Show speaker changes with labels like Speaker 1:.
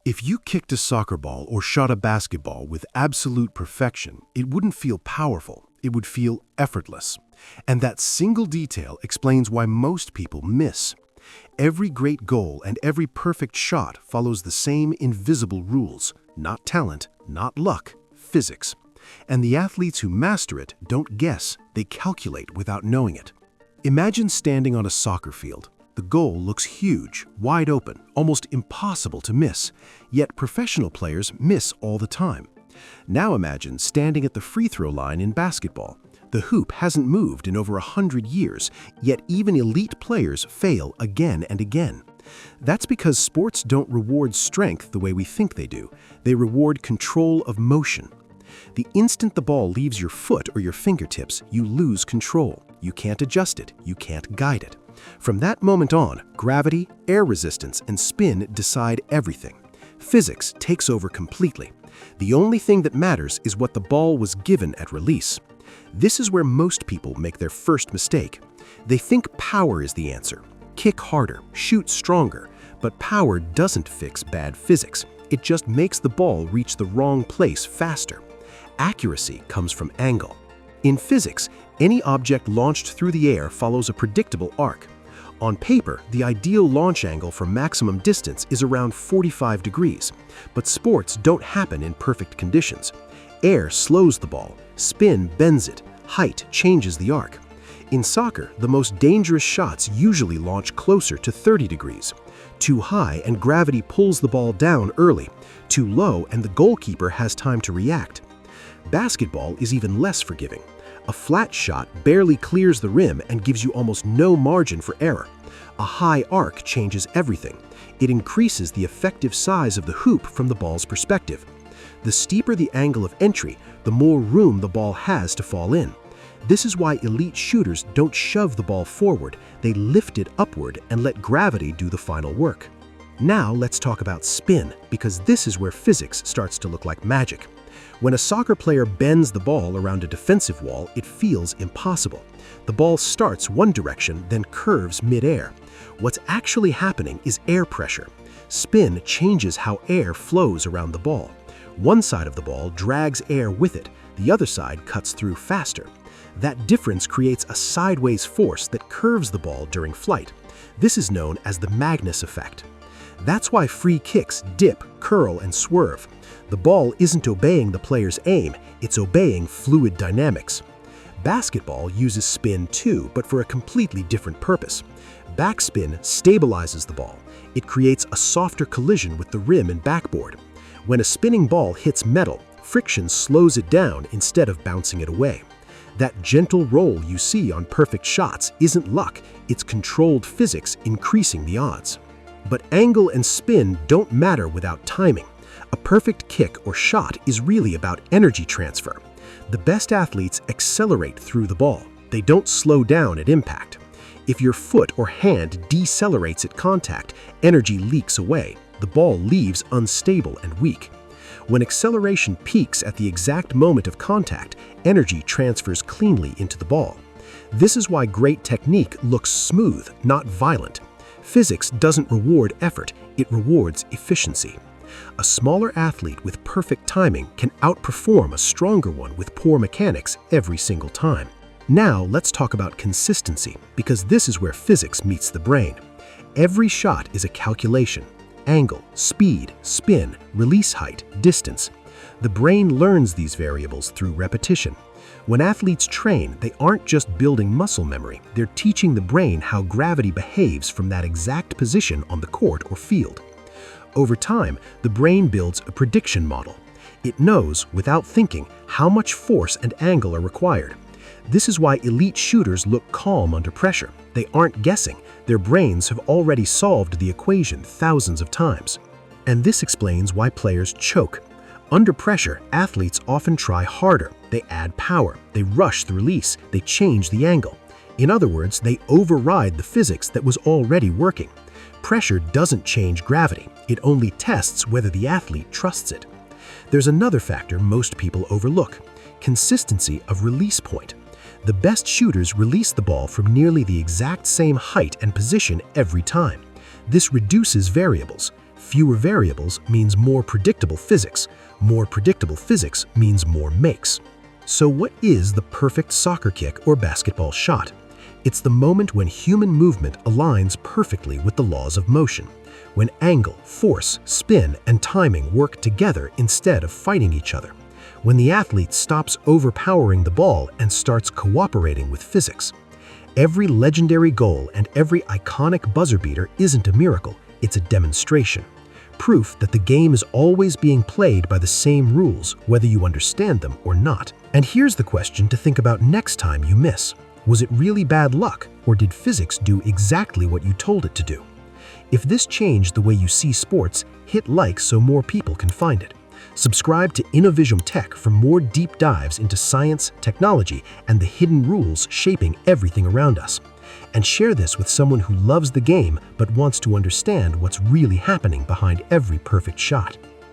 Speaker 1: If you kicked a soccer ball or shot a basketball with absolute perfection, it wouldn't feel powerful, it would feel effortless. And that single detail explains why most people miss. Every great goal and every perfect shot follows the same invisible rules, not talent, not luck, physics. And the athletes who master it don't guess, they calculate without knowing it. Imagine standing on a soccer field. The goal looks huge, wide open, almost impossible to miss, yet professional players miss all the time. Now imagine standing at the free throw line in basketball. The hoop hasn't moved in over 100 years, yet even elite players fail again and again. That's because sports don't reward strength the way we think they do. They reward control of motion. The instant the ball leaves your foot or your fingertips, you lose control. You can't adjust it, you can't guide it. From that moment on, gravity, air resistance, and spin decide everything. Physics takes over completely. The only thing that matters is what the ball was given at release. This is where most people make their first mistake. They think power is the answer. Kick harder, shoot stronger, but power doesn't fix bad physics. It just makes the ball reach the wrong place faster. Accuracy comes from angle. In physics, any object launched through the air follows a predictable arc. On paper, the ideal launch angle for maximum distance is around 45 degrees, but sports don't happen in perfect conditions. Air slows the ball, spin bends it, height changes the arc. In soccer, the most dangerous shots usually launch closer to 30 degrees. Too high and gravity pulls the ball down early. Too low and the goalkeeper has time to react. Basketball is even less forgiving. A flat shot barely clears the rim and gives you almost no margin for error. A high arc changes everything. It increases the effective size of the hoop from the ball's perspective. The steeper the angle of entry, the more room the ball has to fall in. This is why elite shooters don't shove the ball forward, they lift it upward and let gravity do the final work. Now let's talk about spin, because this is where physics starts to look like magic. When a soccer player bends the ball around a defensive wall, it feels impossible. The ball starts one direction, then curves mid-air. What's actually happening is air pressure. Spin changes how air flows around the ball. One side of the ball drags air with it, the other side cuts through faster. That difference creates a sideways force that curves the ball during flight. This is known as the Magnus effect. That's why free kicks dip, curl, and swerve. The ball isn't obeying the player's aim, it's obeying fluid dynamics. Basketball uses spin too, but for a completely different purpose. Backspin stabilizes the ball. It creates a softer collision with the rim and backboard. When a spinning ball hits metal, friction slows it down instead of bouncing it away. That gentle roll you see on perfect shots isn't luck, it's controlled physics increasing the odds. But angle and spin don't matter without timing. A perfect kick or shot is really about energy transfer. The best athletes accelerate through the ball. They don't slow down at impact. If your foot or hand decelerates at contact, energy leaks away. The ball leaves unstable and weak. When acceleration peaks at the exact moment of contact, energy transfers cleanly into the ball. This is why great technique looks smooth, not violent. Physics doesn't reward effort, it rewards efficiency. A smaller athlete with perfect timing can outperform a stronger one with poor mechanics every single time. Now let's talk about consistency, because this is where physics meets the brain. Every shot is a calculation. Angle, speed, spin, release height, distance. The brain learns these variables through repetition. When athletes train, they aren't just building muscle memory, they're teaching the brain how gravity behaves from that exact position on the court or field. Over time, the brain builds a prediction model. It knows, without thinking, how much force and angle are required. This is why elite shooters look calm under pressure. They aren't guessing. Their brains have already solved the equation thousands of times. And this explains why players choke. Under pressure, athletes often try harder. They add power. They rush the release. They change the angle. In other words, they override the physics that was already working. Pressure doesn't change gravity. It only tests whether the athlete trusts it. There's another factor most people overlook: consistency of release point. The best shooters release the ball from nearly the exact same height and position every time. This reduces variables. Fewer variables means more predictable physics. More predictable physics means more makes. So what is the perfect soccer kick or basketball shot? It's the moment when human movement aligns perfectly with the laws of motion, when angle, force, spin, and timing work together instead of fighting each other, when the athlete stops overpowering the ball and starts cooperating with physics. Every legendary goal and every iconic buzzer beater isn't a miracle, it's a demonstration. Proof that the game is always being played by the same rules, whether you understand them or not. And here's the question to think about next time you miss. Was it really bad luck, or did physics do exactly what you told it to do? If this changed the way you see sports, hit like so more people can find it. Subscribe to InnoVision Tech for more deep dives into science, technology, and the hidden rules shaping everything around us. And share this with someone who loves the game but wants to understand what's really happening behind every perfect shot.